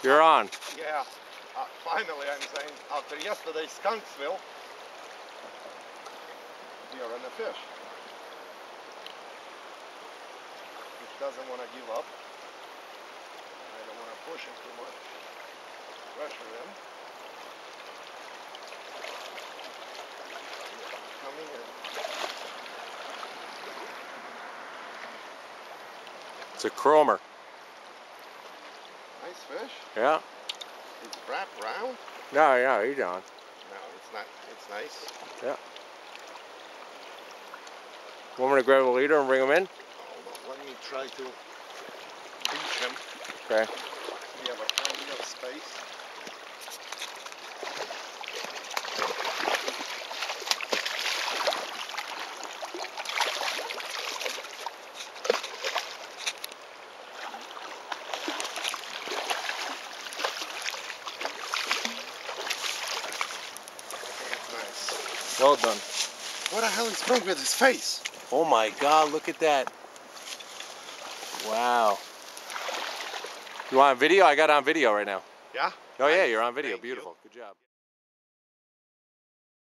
You're on. Yeah. Finally, I'm saying, after yesterday's Skunksville, we are on a fish. Which doesn't want to give up. I don't want to push him too much. Pressure him. Coming in. It's a chromer. Nice fish. Yeah. It's wrapped round. No, yeah, he's on. No, it's not. It's nice. Yeah. Want me to grab a leader and bring him in? Hold on, let me try to beach him. Okay. We have plenty of space. Well done. What the hell is wrong with his face? Oh my God, look at that. Wow. You want video? I got on video right now. Yeah? Oh yeah, you're on video. Beautiful. Good job.